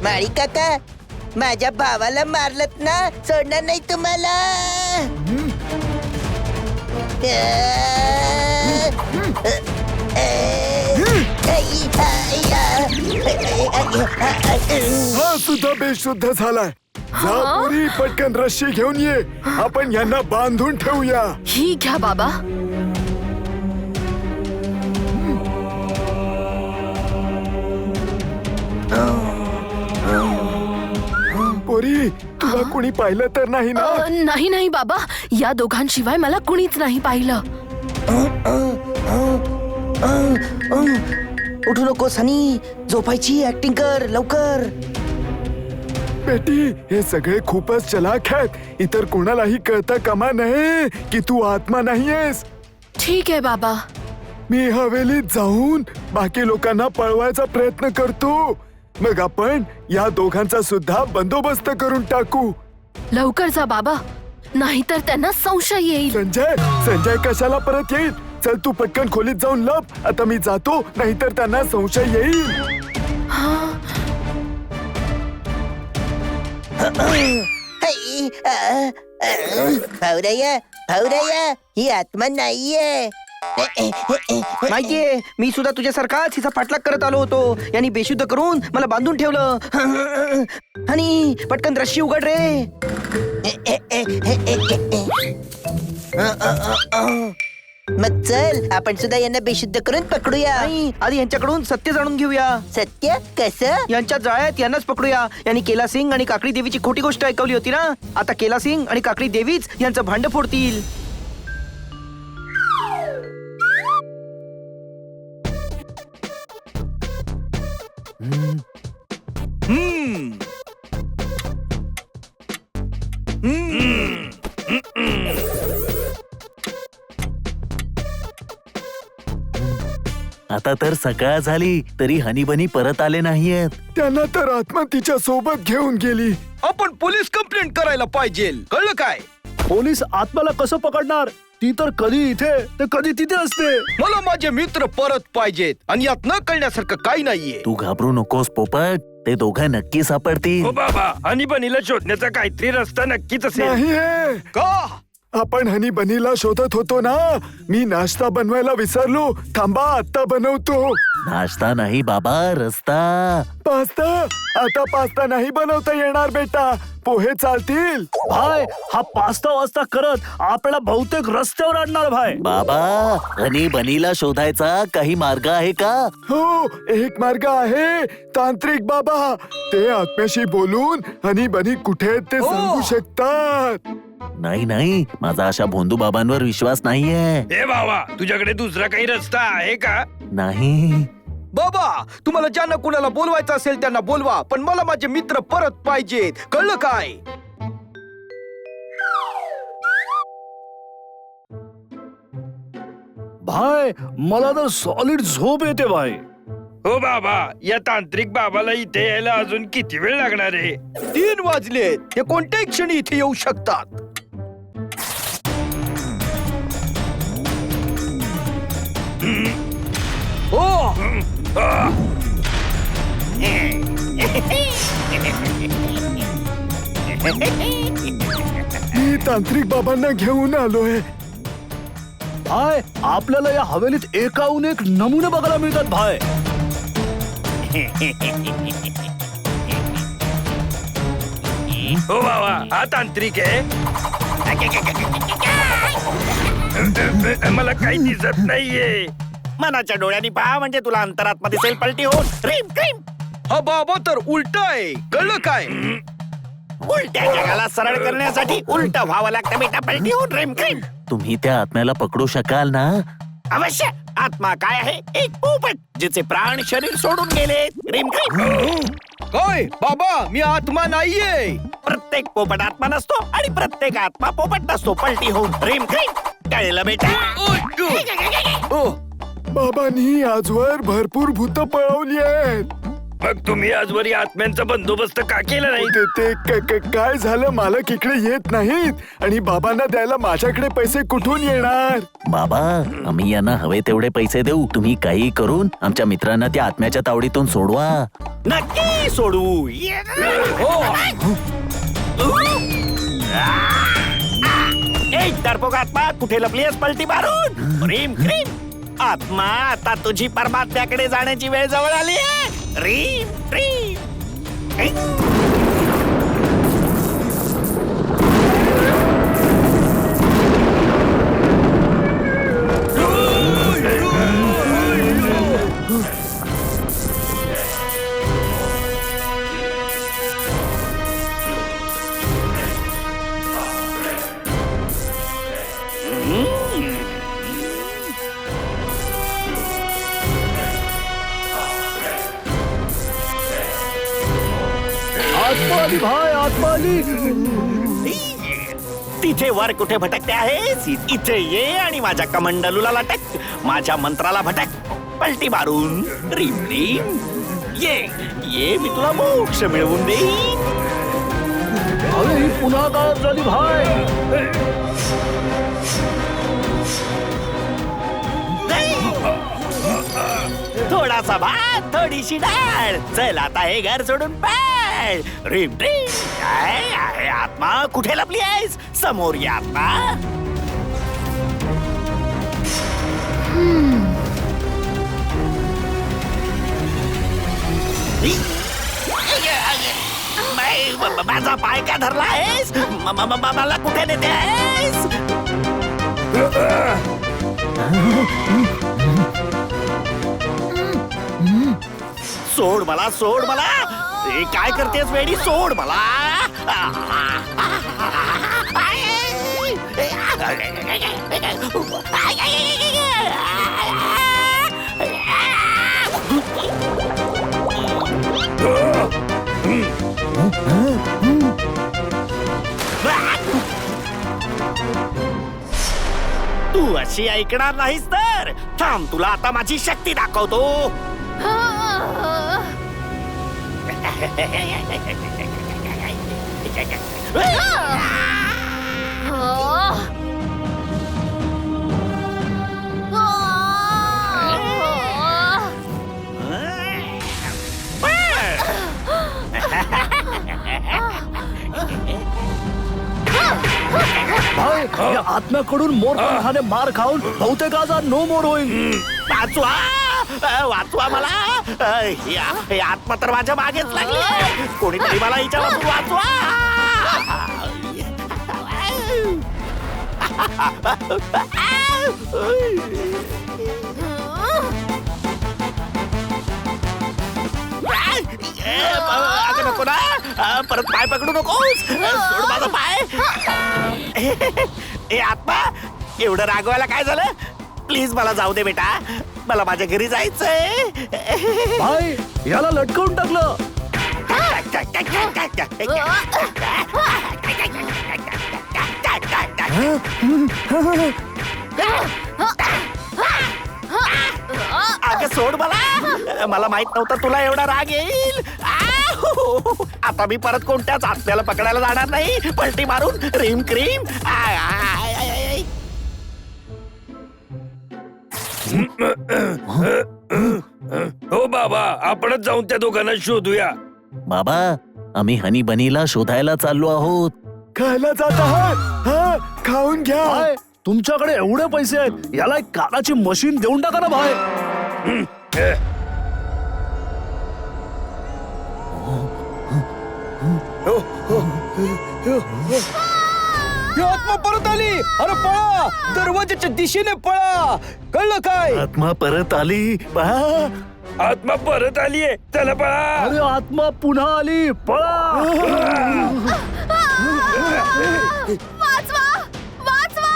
माळी काका, माझ्या भावाला मारलत ना, सोडणार नाही तुम्हाला. हा सुद्धा बेशुद्ध झालाय. जा पोरी, पटकन रस्सी घेऊन ये. आपण यांना बांधून ठेवूया. ही घ्या बाबा. पोरी, तुला कोणी पाहिलं तर नाही ना? नाही नाही बाबा, या दोघांशिवाय मला कुणीच नाही पाहिलं. उठू नको सनी, झोपायची ऍक्टिंग कर लवकर. बेटी, हे सगळे खूपच चलाख आहेत. इतर कोणालाही कळता कामा नये की तू आत्मा नाहीयेस. ठीक आहे बाबा. मी हवेलीत जाऊन बाकी लोकांना पळवायचा प्रयत्न करतो. मग आपण या दोघांचा सुद्धा बंदोबस्त करून टाकू. लवकर जा बाबा, नाहीतर त्यांना संशय येईल. संजय कशाला परत येईल? चल तू पटकन खोलीत जाऊन लप. आता मी जातो, नाहीतर त्यांना संशय येईल. भावराया, भावराया, ही आत्मा नाहीये. माहितीये, मी सुद्धा तुझ्यासारखाच हिचा पाठलाग करत आलो होतो. यांनी बेशुद्ध करून मला बांधून ठेवलं. आणि पटकन रस्सी उघड रे. मग चल, आपण सुद्धा यांना बेशुद्ध करून पकडूया. नाही, आधी यांच्याकडून सत्य जाणून घेऊया. सत्य कसं? यांच्या जाळ्यात यांनाच पकडूया. यांनी केला सिंग आणि काकडी देवीची खोटी गोष्ट ऐकवली होती ना. आता केला सिंग आणि काकडी देवीच यांचं भांड फोडतील. आता तर सकाळ झाली तरी हनीबनी परत आले नाहीयेत. त्यांना तर आत्मा तिच्या सोबत घेऊन गेली. आपण पोलीस कंप्लेंट करायला पाहिजे. कळलं काय? पोलीस आत्म्याला कसं पकडणार? ती तर कधी इथे तर कधी तिथे असते. मला माझे मित्र परत पाहिजेत आणि यात न कळण्यासारखं काही नाहीये. तू घाबरू नकोस पोपट, ते दोघं नक्की सापडतील. हो बाबा, हनीबनीला शोधण्याचा काहीतरी रस्ता नक्कीच असेल. नाही, का? आपण हनी बनीला शोधत होतो ना. मी नाश्ता बनवायला विसरलो. थांबा, आता बनवतो. नाश्ता नाही बाबा, रस्ता. पास्ता? आता पास्ता नाही बनवता येणार बेटा. पोहे चालतील. भाई, हा पास्ता वास्ता करत आपल्याला बहुतेक रस्त्यावर आणणार भाई. बाबा, हनीबनीला शोधायचा काही मार्ग आहे का? हो, एक मार्ग आहे. तांत्रिक बाबा, ते आत्म्याशी बोलून हनी बनी कुठे आहेत ते सांगू शकतात. नाही नाही, माझा अशा भोंदू बाबांवर विश्वास नाहीये. हे बाबा, तुझ्याकडे दुसरा काही रस्ता आहे का? नाही. बाबा, तुम्हाला ज्यांना कुणाला बोलवायचं असेल त्यांना बोलवा, पण मला माझे मित्र परत पाहिजेत. कळलं काय? भाई, मला तर सॉलिड झोप येते भाई. हो बाबा, या तांत्रिक बाबाला इथे यायला अजून किती वेळ लागणार आहे? 3 वाजलेत. ते कोणत्याही क्षणी इथे येऊ शकतात. मी तांत्रिक बाबांना घेऊन आलोय. भाई, आपल्याला या हवेलीत एकाहून एक नमुने बघायला मिळतात भाई. हो बाबा, हा तांत्रिक आहे. मला काही दिसत नाहीये. मनाच्या डोळ्यांनी पहा म्हणजे तुला अंतरात्मा दिसेल पलटी होऊन. Cream cream. हा बाबा तर उलट आहे. कळलं काय? उलट्या जगाला सरळ करण्यासाठी उलट व्हावं लागतं बेटा. पलटी होऊन रेम क्रीम. तुम्ही त्या आत्म्याला पकडू शकाल ना? अवश्य. आत्मा काय आहे? एक पोपट जिचे प्राण शरीर सोडून गेले. रेम क्रीम. काय बाबा, मी आत्मा नाहीये. प्रत्येक पोपट आत्मा नसतो आणि प्रत्येक आत्मा पोपट नसतो. पलटी होऊन रेम क्रीम. कळलं बेटा? बाबांनी आजवर भरपूर भूत पळवली आहेत. मग तुम्ही आजवर या आत्म्यांचा बंदोबस्त का केला नाही? काय झालं, मालक इकडे येत नाहीत आणि बाबांना द्यायला माझ्याकडे पैसे कुठून येणार? बाबा, आम्ही यांना हवे तेवढे पैसे देऊ. तुम्ही काही करून आमच्या मित्रांना त्या आत्म्याच्या तावडीतून सोडवा. नक्की सोडू. एक डरपोक आत्मा, कुठे लपलीस पलटी मारून? रीम क्रीम. आत्मा, आता तुझी परमात्म्याकडे जाण्याची वेळ जवळ आली आहे. रीम क्रीम. आत्मा आली भाई, आत्मा आली. तिथे वर कुठे भटकते आहेस? इथे ये आणि माझ्या कमंडलूला लटक. माझ्या मंत्राला भटक पलटी मारून. रीम रीम. ये ये, मी तुला मोक्ष मिळवून देईन. अरे ही पुन्हा गायब झाली भाई. थोडासा भात, थोडीशी डाळ. चल आता हे घर सोडून पळ. रीम रीम. आहे आत्मा, कुठे लपली आहेस? समोर ये आत्मा. माझा पाय का धरला आहेस? मला कुठे नेते आहेस? सोड मला, सोड मला. हे काय करतेस वेडी? सोड मला. तू अशी ऐकणार नाहीस तर थांब, तुला आता माझी शक्ती दाखवतो. भाई, या आत्म्याकडून मोरपंखाने मार खाऊन बहुतेक आज नो मोर होईल. वाचवा, वाचवा मला. हे आत्मा तर माझ्या मागेच लागली. कोणीतरी मला हिच्यापासून वाचवा. अगं नको ना, परत पाय पकडू नकोस. सोड माझा पाय. ए आत्मा, एवढं रागवायला काय झालं? प्लीज मला जाऊ दे बेटा, मला माझ्या घरी जायचंय. भाई, याला लटकवून टाकलं. अगं सोड मला. मला माहित नव्हतं तुला एवढा राग येईल. आता मी परत कोणत्याच आत्म्याला पकडायला जाणार नाही. पलटी मारून क्रीम क्रीम. हो बाबा, आपणच जाऊन त्या दोघांना शोधूया. बाबा, आम्ही हनी बनीला शोधायला चाललो आहोत. खायला जात आहात? हा, खाऊन घ्या. भाई, तुमच्याकडे एवढे पैसे आहेत, याला एक कानाची मशीन देऊन टाका ना भाई. ही आत्मा परत आली. अरे पळा, दरवाजाच्या दिशेने पळा. कळलं काय? आत्मा परत आली. आत्मा परत आलीये, चला पळा. अरे आत्मा पुन्हा आली, पळा. वाचवा, वाचवा.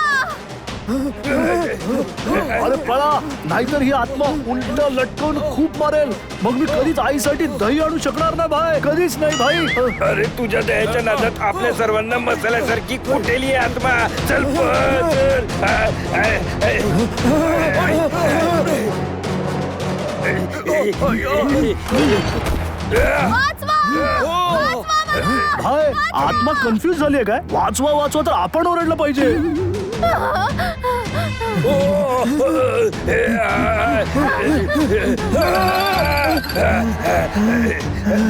अरे पळा, नाहीतर ही आत्मा उलट लटकवून खूप मारेल. मग मी कधीच आईसाठी दही आणू शकणार नाही भाई, कधीच नाही भाई. अरे तुझ्या दयाच्या नादात आपल्या सर्वांना मसाल्यासारखी कुठेली आत्मा. चल भाई आत्मा कन्फ्युज झाली काय? वाचवा वाचवा तर आपण ओरडलं पाहिजे.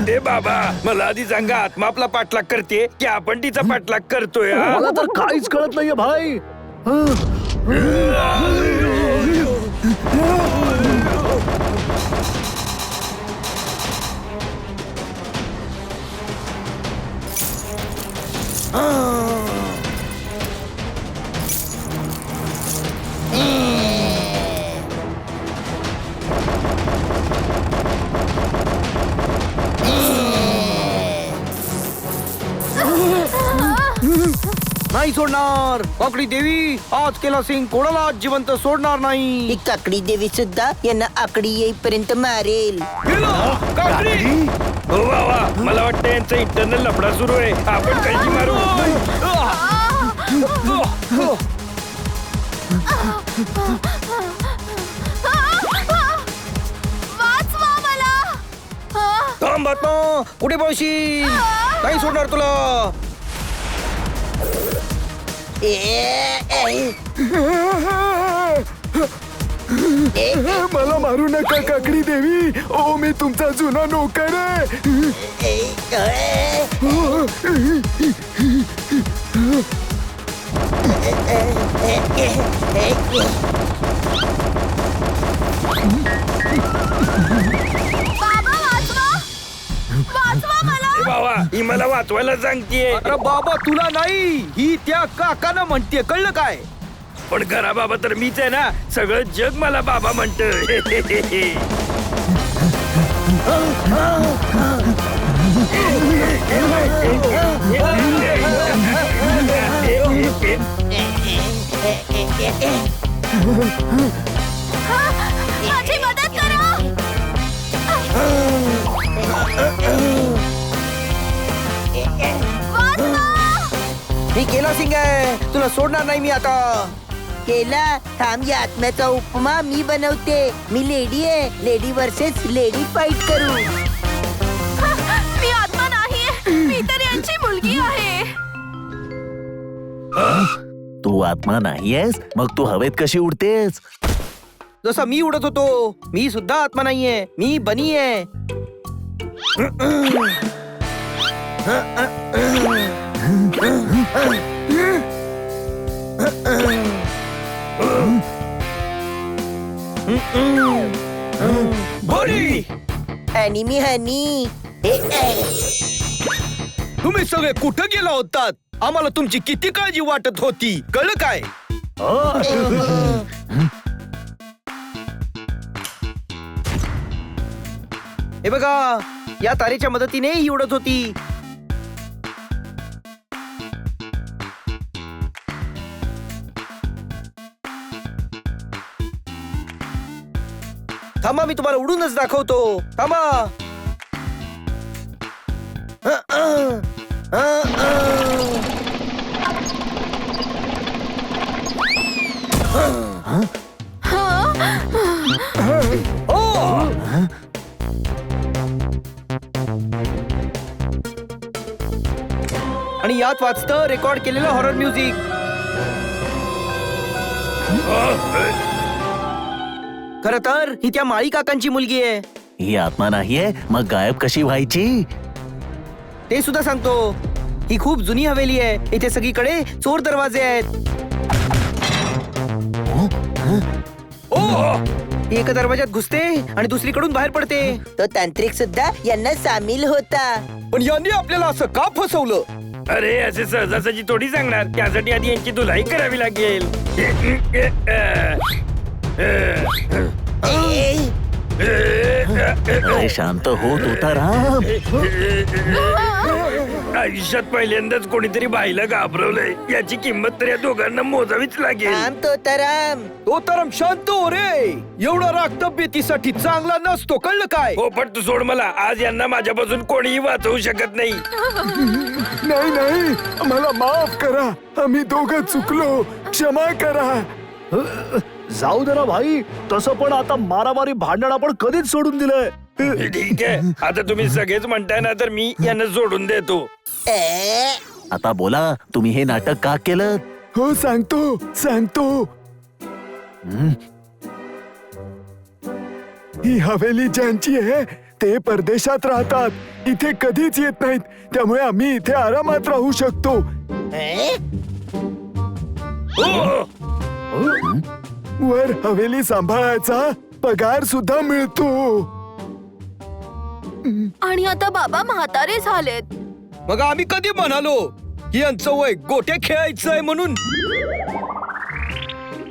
ए बाबा, मला आधी सांगा, आत्मा आपला पाठलाग करते की आपण तिचा पाठलाग करतोय हा? मला तर काहीच कळत नाहीये भाई. नाही सोडणार. काकडी देवी, आज केला सिंग कोणाला जिवंत सोडणार नाही. ही काकडी देवी सुद्धा यांना आकडी येईपर्यंत मारेल. गेला, काकडी. हो बाबा, मला वाटतं यांचा इंटरनल लफडा सुरू आहे. आपण कळकी मारू. वाचवा मला. थांब आत्मा, कुठे पळशील? नाही सोडणार तुला. मला मारू नका काकडी देवी. ओ मी तुमचा जुना नोकर आहे. बाबा वाचवा. वाचवा मला. ए बाबा, ही मला वाचवायला सांगतेय. अरे बाबा तुला नाही, ही त्या काकानं म्हणते. कळलं काय? पण खरा बाबा तर मीच आहे ना. सगळं जग मला बाबा म्हणत. माझी मदत करा. मी केला सिंग आहे, तुला सोडणार नाही मी आता. केला, थांब. या आत्म्याचा उपमा मी बनवते. मी लेडी आहे. लेडी वर्सेस लेडी फाईट करू. मी आत्मा नाहीये. मी तर यांची मुलगी आहे. तू आत्मा नाहीयेस, मग तू हवेत कशी उडतेस? जसा मी उडत होतो, मी सुद्धा आत्मा नाहीये. मी बनी आहे. बनी, आणि मी हनी. तुम्ही सगळे कुठं गेला होतात? आम्हाला तुमची किती काळजी वाटत होती. कळलं काय? हे बघा, या तारेच्या मदतीने ही उडत होती. थांबा, मी तुम्हाला उडूनच दाखवतो. थांबा. आणि यात वाचतं रेकॉर्ड केलेलं हॉरर म्युझिक. खरं तर ही त्या माळी काकांची मुलगी आहे. ही आत्मा नाहीये, मग गायब कशी व्हायची? ते सुद्धा सांगतो. ही खूप जुनी हवेली आहे. इथे सगळीकडे चोर दरवाजे आहेत. ही एका दरवाजात घुसते आणि दुसरीकडून बाहेर पडते. तो तांत्रिक सुद्धा यांना सामील होता. पण यांनी आपल्याला असं का फसवलं? अरे, असे सहजासहजी थोडी सांगणार. त्यासाठी आधी यांची धुलाई करावी लागेल. अरे शांत हो तोताराम. आयुष्यात पहिल्यांदाच कोणीतरी बाईला घाबरवलंय. याची किंमत तर या दोघांना मोजावीच लागेल. थांब तोताराम. तो तर शांत हो रे. एवढा राग तब्येतीसाठी चांगला नसतो. कळलं काय? हो, पण तू सोड मला. आज यांना माझ्यापासून कोणीही वाचवू शकत नाही. नाही नाही, मला माफ करा. आम्ही दोघं चुकलो. क्षमा करा. जाऊ दे ना भाई. तसं पण आता मारामारी भांडण आपण कधीच सोडून दिलंय. ठीक आहे आता तुम्ही सगळेच म्हणताय ना तर मी यांना जोडून देतो. आता बोला तुम्ही हे नाटक का केलं? हो सांगतो. ही हवेली ज्यांची आहे ते परदेशात राहतात, इथे कधीच येत नाहीत, त्यामुळे आम्ही इथे आरामात राहू शकतो. वर हवेली सांभाळायचा पगार सुद्धा मिळतो. आणि आता बाबा म्हातारे झालेत. मग आम्ही कधी म्हणालो की यांचं वय गोट्या खेळायचंय म्हणून?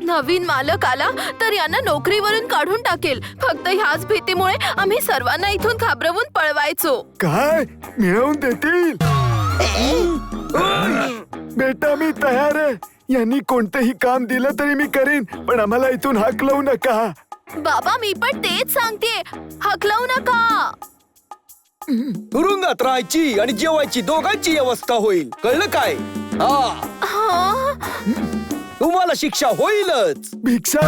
नवीन मालक आला तर यांना नोकरीवरून काढून टाकेल. फक्त ह्याच भीतीमुळे आम्ही सर्वांना इथून घाबरवून पळवायचो. काय मिळवून देतील? बेटा मी तयार आहे. यांनी कोणतेही काम दिलं तरी मी करीन, पण आम्हाला इथून हाकलवू नका. बाबा मी पण तेच सांगते, हकलवू नका. तुरुंगात राहायची आणि जेवायची दोघांची व्यवस्था होईल, कळलं काय? हा? तुम्हाला शिक्षा होईलच. भिक्षा?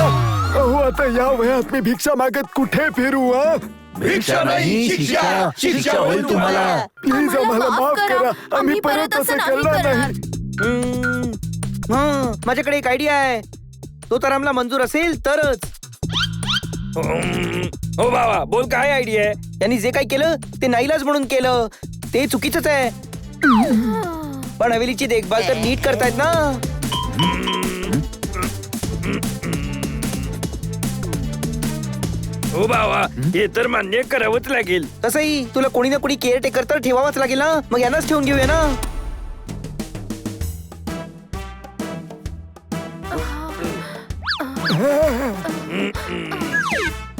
अहो आता या वयात मी भिक्षा मागत कुठे फिरू? भिक्षा नाही, शिक्षा होईल तुम्हाला. प्लीज आम्हाला माफ करा. आम्ही आम्ही परत असं करणार नाही. माझ्याकडे एक आयडिया आहे. तो तर आम्हाला मंजूर असेल तरच. हो बाबा बोल काय आयडिया आहे? त्यांनी जे काही केलं ते नाईलाज म्हणून केलं, ते चुकीचंच आहे. पण हवेलीची देखभाल तर नीट करतायत ना. हो बाबा हे तर मान्य करावंच लागेल. तसंही तुला कोणी ना कोणी केअरटेकर तर ठेवावाच लागेल ना. मग यांनाच ठेवून घेऊया ना.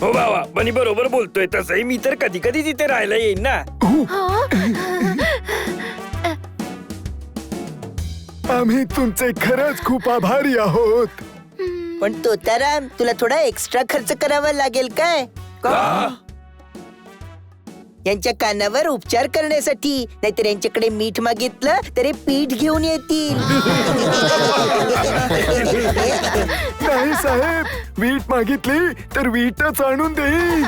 हो बाबा बनी बरोबर बोलतोय. तसंही मी तर कधी कधी तिथे राहायला येईन ना. आम्ही तुमचे खरंच खूप आभारी आहोत. पण तोताराम तुला थोडा एक्स्ट्रा खर्च करावा लागेल काय? यांच्या कानावर उपचार करण्यासाठी. नाहीतर यांच्याकडे मीठ मागितलं तरी पीठ घेऊन येतील. नाही साहेब, वीट मागितली तर वीटच आणून देईल.